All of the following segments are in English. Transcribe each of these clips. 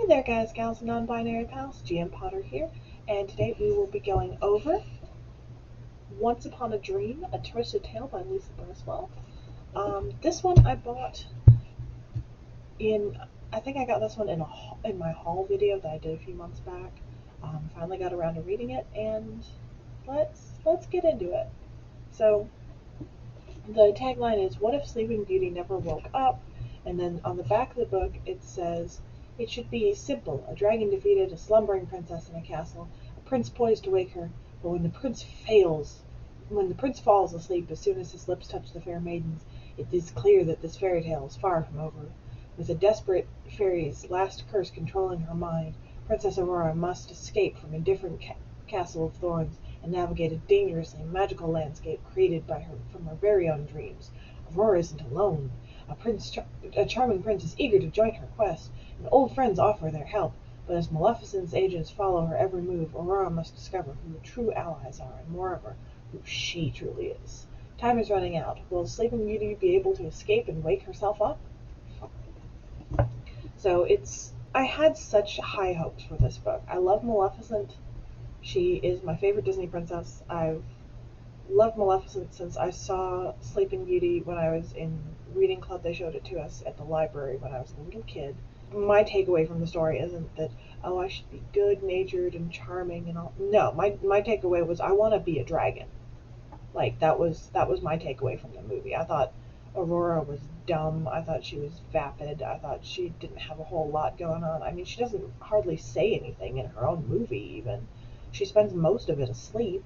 Hey there guys, gals, and non-binary pals, GM Potter here, and today we will be going over Once Upon a Dream, A Twisted Tale by Lisa Braswell. This one I bought I think I got this one in my haul video that I did a few months back. Finally got around to reading it, and let's get into it. So, the tagline is, "What if Sleeping Beauty never woke up?" And then on the back of the book it says, "It should be simple. A dragon defeated a slumbering princess in a castle, a prince poised to wake her, but when the prince falls asleep as soon as his lips touch the fair maidens, it is clear that this fairy tale is far from over. With a desperate fairy's last curse controlling her mind, Princess Aurora must escape from a different castle of thorns and navigate a dangerously magical landscape created by her from her very own dreams. Aurora isn't alone. A charming prince is eager to join her quest, and old friends offer their help. But as Maleficent's agents follow her every move, Aurora must discover who the true allies are, and moreover, who she truly is. Time is running out. Will Sleeping Beauty be able to escape and wake herself up?" So I had such high hopes for this book. I love Maleficent. She is my favorite Disney princess. I've loved Maleficent since I saw Sleeping Beauty when I was in reading club. They showed it to us at the library when I was a little kid. My takeaway from the story isn't that, oh, I should be good-natured and charming and all. No, my takeaway was I want to be a dragon. Like, that was my takeaway from the movie. I thought Aurora was dumb. I thought she was vapid. I thought she didn't have a whole lot going on. I mean, she doesn't hardly say anything in her own movie, even. She spends most of it asleep.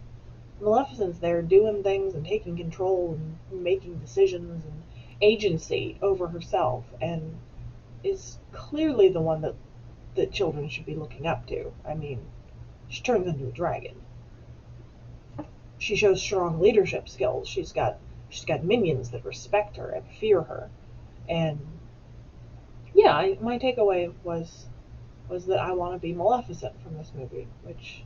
Maleficent's there doing things and taking control and making decisions and agency over herself, and is clearly the one that children should be looking up to. I mean, she turns into a dragon. She shows strong leadership skills. She's got minions that respect her and fear her. And yeah, my takeaway was that I want to be Maleficent from this movie, which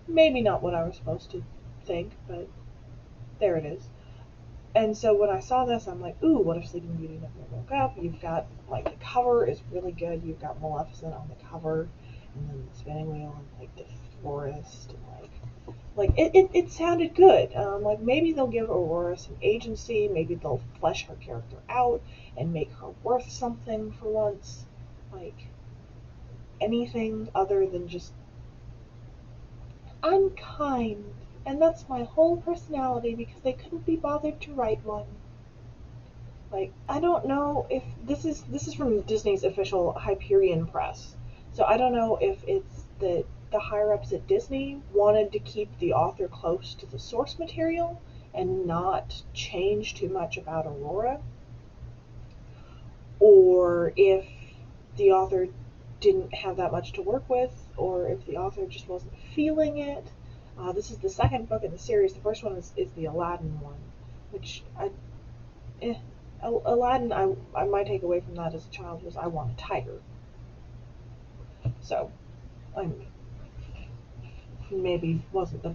maybe not what I was supposed to think, but there it is. And so when I saw this, I'm like, ooh, what if Sleeping Beauty never woke up? You've got, like, the cover is really good. You've got Maleficent on the cover, and then the spinning wheel, and, like, the forest, and, it sounded good. Like, maybe they'll give Aurora some agency, maybe they'll flesh her character out and make her worth something for once. Like, anything other than just, I'm kind, and that's my whole personality because they couldn't be bothered to write one. Like, I don't know if this is from Disney's official Hyperion Press, so I don't know if it's that the higher-ups at Disney wanted to keep the author close to the source material and not change too much about Aurora, or if the author didn't have that much to work with, or if the author just wasn't feeling it. This is the second book in the series. The first one is the Aladdin one, which Aladdin, my takeaway from that as a child was I want a tiger. So, maybe wasn't the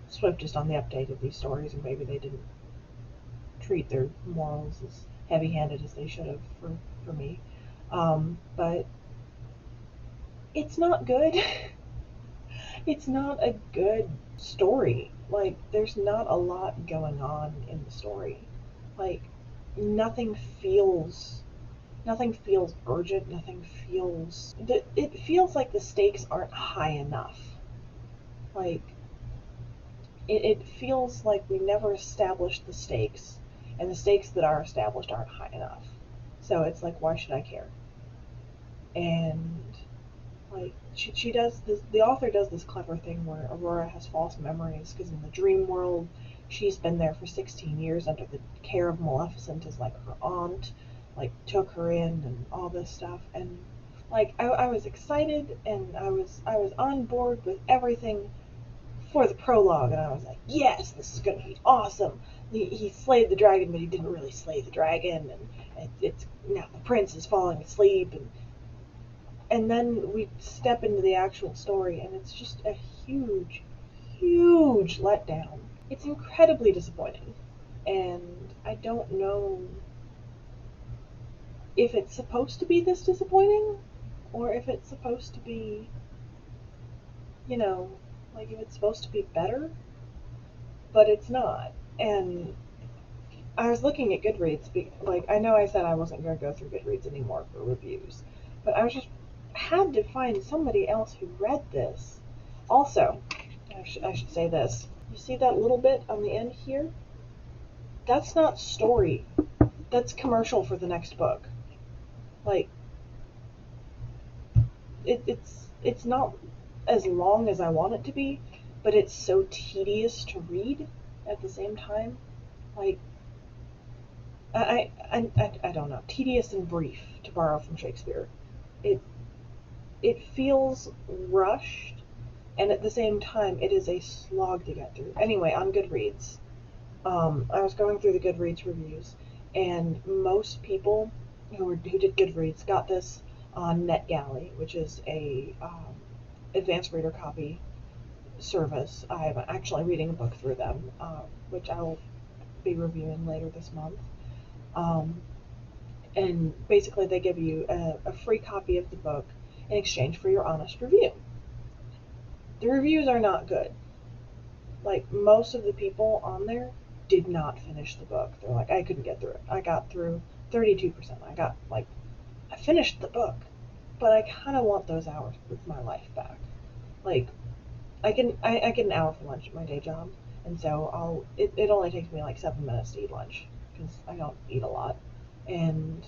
swiftest on the uptake of these stories, and maybe they didn't treat their morals as heavy-handed as they should have for me. But it's not good. It's not a good story. Like, there's not a lot going on in the story. Like, nothing feels urgent. It feels like the stakes aren't high enough. Like, it feels like we never established the stakes, and the stakes that are established aren't high enough. So it's like, why should I care? And like, she does this, the author does this clever thing where Aurora has false memories, because in the dream world, she's been there for 16 years under the care of Maleficent as, like, her aunt, like, took her in and all this stuff. And, like, I was excited, and I was on board with everything for the prologue, and I was like, yes, this is going to be awesome. He slayed the dragon, but he didn't really slay the dragon, and it's now the prince is falling asleep, and then we step into the actual story, and it's just a huge, huge letdown. It's incredibly disappointing, and I don't know if it's supposed to be this disappointing, or if it's supposed to be, you know, like if it's supposed to be better, but it's not. And I was looking at Goodreads, like I know I said I wasn't going to go through Goodreads anymore for reviews, but I was just had to find somebody else who read this. Also, I should say this. You see that little bit on the end here? That's not story. That's commercial for the next book. Like it's not as long as I want it to be, but it's so tedious to read at the same time. Like I don't know, tedious and brief, to borrow from Shakespeare. It it feels rushed, and at the same time, it is a slog to get through. Anyway, on Goodreads, I was going through the Goodreads reviews, and most people who did Goodreads got this on NetGalley, which is a advanced reader copy service. I'm actually reading a book through them, which I will be reviewing later this month. Um, and basically, they give you a free copy of the book in exchange for your honest review. The reviews are not good. Like, most of the people on there did not finish the book. They're like, I couldn't get through it. I got through 32%. I finished the book, but I kind of want those hours of my life back. Like, I get an hour for lunch at my day job, and so it only takes me like 7 minutes to eat lunch, because I don't eat a lot. And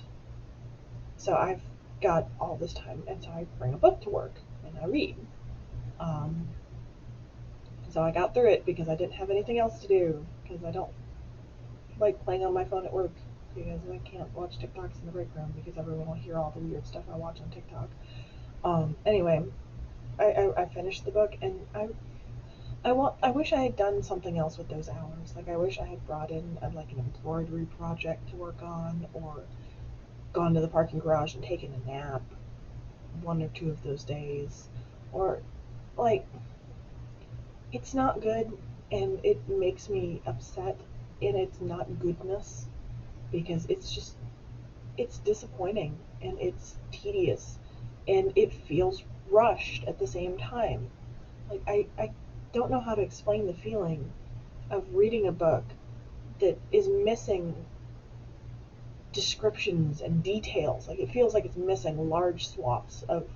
so I've got all this time, and so I bring a book to work, and I read. Um, so I got through it because I didn't have anything else to do, because I don't like playing on my phone at work, because I can't watch TikToks in the break room, because everyone will hear all the weird stuff I watch on TikTok. Anyway, I finished the book, and I wish I had done something else with those hours. Like, I wish I had brought in like an embroidery project to work on, or gone to the parking garage and taken a nap one or two of those days, or like, it's not good, and it makes me upset in its not goodness, because it's disappointing, and it's tedious, and it feels rushed at the same time. Like, I don't know how to explain the feeling of reading a book that is missing descriptions and details. Like, it feels like it's missing large swaths of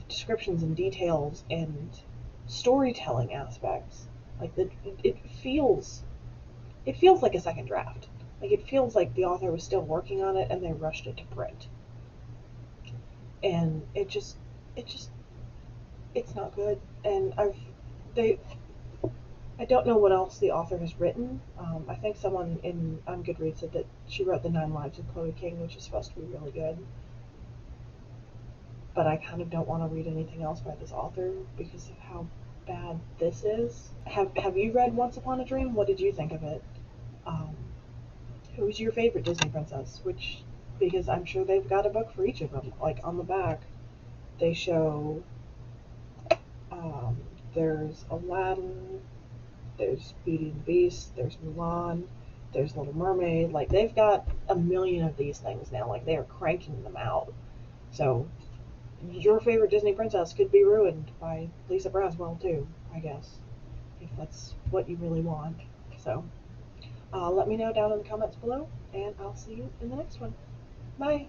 descriptions and details and storytelling aspects. Like, it feels like a second draft. Like, it feels like the author was still working on it and they rushed it to print. And it's not good. And I don't know what else the author has written. I think someone on Goodreads said that she wrote The 9 Lives of Chloe King, which is supposed to be really good. But I kind of don't want to read anything else by this author because of how bad this is. Have you read Once Upon a Dream? What did you think of it? Um, who's your favorite Disney princess? Because I'm sure they've got a book for each of them. Like, on the back, they show um, there's Aladdin, there's Beauty and the Beast, there's Mulan, there's Little Mermaid. Like, they've got a million of these things now. Like, they are cranking them out. So your favorite Disney princess could be ruined by Lisa Braswell too, I guess, if that's what you really want. So let me know down in the comments below, and I'll see you in the next one. Bye!